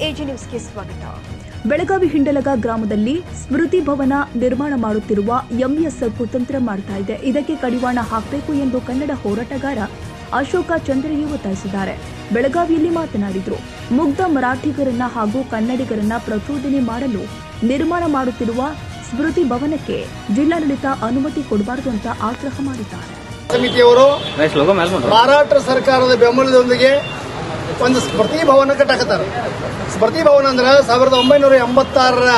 AG ನ್ಯೂಸ್ಗೆ ಸ್ವಾಗತ. ಬೆಳಗಾವಿ ಹಿಂಡಲಗ ಗ್ರಾಮದಲ್ಲಿ ಸ್ಮೃತಿ ಭವನ ನಿರ್ಮಾಣ ಮಾಡುತ್ತಿರುವ ಎಂಎಸ್ ಕುತಂತ್ರ ಮಾಡ್ತಾ ಇದೆ. ಇದಕ್ಕೆ ಕಡಿವಾಣ ಹಾಕಬೇಕು ಎಂದು ಕನ್ನಡ ಹೋರಾಟಗಾರ ಅಶೋಕ ಚಂದ್ರಯ್ಯ ಒತ್ತಾಯಿಸಿದ್ದಾರೆ. ಬೆಳಗಾವಿಯಲ್ಲಿ ಮಾತನಾಡಿದರು. ಮುಗ್ಧ ಮರಾಠಿಗರನ್ನ ಹಾಗೂ ಕನ್ನಡಿಗರನ್ನ ಪ್ರಚೋದನೆ ಮಾಡಲು ನಿರ್ಮಾಣ ಮಾಡುತ್ತಿರುವ ಸ್ಮೃತಿ ಭವನಕ್ಕೆ ಜಿಲ್ಲಾಡಳಿತ ಅನುಮತಿ ಕೊಡಬಾರದು ಅಂತ ಆಗ್ರಹ ಮಾಡಿದ್ದಾರೆ. ಸಮಿತಿಯವರು ಮಹಾರಾಷ್ಟ್ರ ಸರ್ಕಾರದ ಬೆಂಬಲದೊಂದಿಗೆ ಒಂದು ಸ್ಮೃತಿ ಭವನ ಕಟ್ಟಕತ್ತಾರೆ. ಸ್ಮೃತಿ ಭವನ ಅಂದ್ರೆ 1986ರ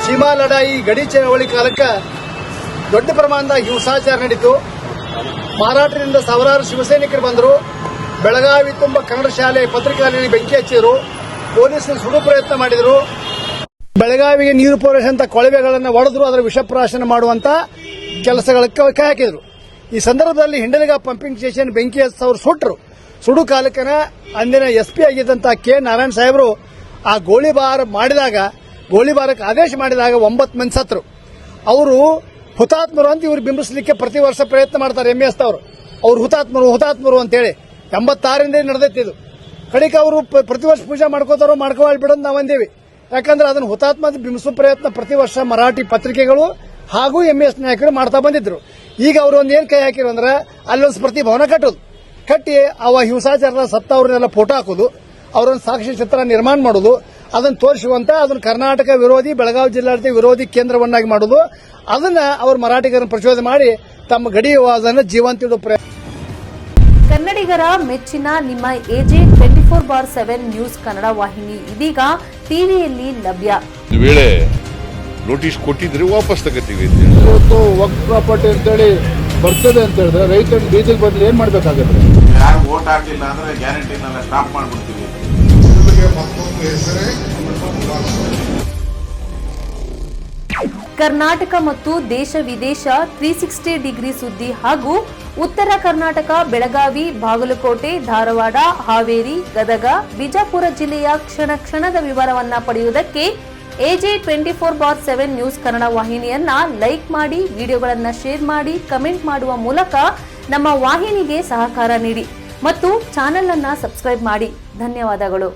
ಸೀಮಾ ಲಡಾಯಿ ಗಡಿ ಚಳವಳಿ ಕಾಲಕ್ಕೆ ದೊಡ್ಡ ಪ್ರಮಾಣದ ಹಿಂಸಾಚಾರ ನಡೀತು. ಮಹಾರಾಷ್ಟ್ರದಿಂದ ಸಾವಿರಾರು ಶಿವಸೈನಿಕರು ಬಂದರು. ಬೆಳಗಾವಿ ತುಂಬ ಕನ್ನಡ ಶಾಲೆ ಪತ್ರಿಕಾಲಯದಲ್ಲಿ ಬೆಂಕಿ ಹಚ್ಚಿದ್ರು. ಪೊಲೀಸರು ಸುಡು ಪ್ರಯತ್ನ ಮಾಡಿದರು. ಬೆಳಗಾವಿಗೆ ನೀರು ಪೂರೈಸುವಂತ ಕೊಳವೆಗಳನ್ನು ಒಡೆದ್ರು. ಅದರ ವಿಷಪ್ರಾಶನ ಮಾಡುವಂತ ಕೆಲಸಗಳಿಗೆ ಕೈ ಹಾಕಿದ್ರು. ಈ ಸಂದರ್ಭದಲ್ಲಿ ಹಿಂಡಲಗ ಪಂಪಿಂಗ್ ಸ್ಟೇಷನ್ ಬೆಂಕಿ ಹಚ್ಚವರು ಸುಟ್ಟರು. ಸುಡು ಕಾಲಕನ ಅಂದಿನ ಎಸ್ಪಿ ಆಗಿದ್ದಂತ ಕೆ ನಾರಾಯಣ ಸಾಹೇಬರು ಆ ಗೋಳಿಬಾರಕ್ಕೆ ಆದೇಶ ಮಾಡಿದಾಗ 9 ಮಂದಿ ಸತ್ರು. ಅವರು ಹುತಾತ್ಮರು ಅಂತ ಇವರು ಬಿಂಬಿಸಲಿಕ್ಕೆ ಪ್ರತಿ ವರ್ಷ ಪ್ರಯತ್ನ ಮಾಡ್ತಾರೆ. ಎಂಎಸ್ ಅವರು ಹುತಾತ್ಮರು ಅಂತೇಳಿ 86ರಿಂದ ನಡೆದೈತಿದ್ದು. ಕಡೆಗೆ ಅವರು ಪ್ರತಿ ವರ್ಷ ಪೂಜೆ ಮಾಡ್ಕೋತಾರೋ ಬಿಡೋದು ನಾವು ಅಂದೇವಿ. ಯಾಕಂದ್ರೆ ಅದನ್ನು ಹುತಾತ್ಮ ಬಿಂಬಿಸುವ ಪ್ರಯತ್ನ ಪ್ರತಿ ವರ್ಷ ಮರಾಠಿ ಪತ್ರಿಕೆಗಳು ಹಾಗೂ ಎಂಎಸ್ ನಾಯಕರು ಮಾಡ್ತಾ ಬಂದಿದ್ರು. ಈಗ ಅವರು ಏನ್ ಕೈ ಹಾಕಿರು ಅಂದ್ರೆ ಅಲ್ಲೊಂದು ಸ್ಮೃತಿ ಭವನ ಕಟ್ಟಿ ಅವ ಹಿಂಸಾಚಾರದ ಸತ್ತವ್ರನ್ನೆಲ್ಲ ಫೋಟೋ ಹಾಕೋದು, ಅವರೊಂದು ಸಾಕ್ಷಿ ಚಿತ್ರ ನಿರ್ಮಾಣ ಮಾಡೋದು, ಅದನ್ನು ತೋರಿಸುವಂತ ಅದನ್ನು ಕರ್ನಾಟಕ ವಿರೋಧಿ ಬೆಳಗಾವಿ ಜಿಲ್ಲಾಡಳಿತ ವಿರೋಧಿ ಕೇಂದ್ರವನ್ನಾಗಿ ಮಾಡೋದು. ಅದನ್ನ ಅವರು ಮರಾಠಿಗರನ್ನು ಪ್ರಚೋದನೆ ಮಾಡಿ ತಮ್ಮ ಗಡಿ ವಿವಾದವನ್ನು ಜೀವಂತ ಇಡುವ ಪ್ರಯತ್ನ. ಕನ್ನಡಿಗರ ಮೆಚ್ಚಿನ ನಿಮ್ಮ ಎಜೆ 24/7 ನ್ಯೂಸ್ ಕನ್ನಡ ವಾಹಿನಿ ಇದೀಗ ಟಿವಿಯಲ್ಲಿ ಲಭ್ಯ. ವೇಳೆ ನೋಟಿಸ್ ಕೊಟ್ಟಿದ್ರೆ ವಾಪಸ್ ತಗೋತೀವಿ. ಇವತ್ತು ವಕ್ಫ್ ಪ್ರಾಪರ್ಟಿ ಅಂತೇಳಿ ಬರ್ತದೆ ಅಂತ ಹೇಳಿದ್ರೆ ರೈತರು ಬೀದಿಗೆ ಬದಲು ಏನ್ ಮಾಡ್ಬೇಕಾಗತ್ತೆ? ಯಾರು ವೋಟ್ ಹಾಕಿಲ್ಲ ಅಂದ್ರೆ ಗ್ಯಾರಂಟಿನೆಲ್ಲ ಸ್ಟಾಪ್ ಮಾಡ್ಬಿಡ್ತೀವಿ. ಕರ್ನಾಟಕ ಮತ್ತು ದೇಶ ವಿದೇಶ 360 ಡಿಗ್ರಿ ಸುದ್ದಿ ಹಾಗೂ ಉತ್ತರ ಕರ್ನಾಟಕ ಬೆಳಗಾವಿ, ಬಾಗಲಕೋಟೆ, ಧಾರವಾಡ, ಹಾವೇರಿ, ಗದಗ, ಬಿಜಾಪುರ ಜಿಲ್ಲೆಯ ಕ್ಷಣದ ವಿವರವನ್ನ ಪಡೆಯುವುದಕ್ಕೆ ಎಜೆ 24/7 ನ್ಯೂಸ್ ಕನ್ನಡ ವಾಹಿನಿಯನ್ನ ಲೈಕ್ ಮಾಡಿ, ವಿಡಿಯೋಗಳನ್ನ ಶೇರ್ ಮಾಡಿ, ಕಮೆಂಟ್ ಮಾಡುವ ಮೂಲಕ ನಮ್ಮ ವಾಹಿನಿಗೆ ಸಹಕಾರ ನೀಡಿ ಮತ್ತು ಚಾನೆಲ್ ಅನ್ನ ಸಬ್ಸ್ಕ್ರೈಬ್ ಮಾಡಿ. ಧನ್ಯವಾದಗಳು.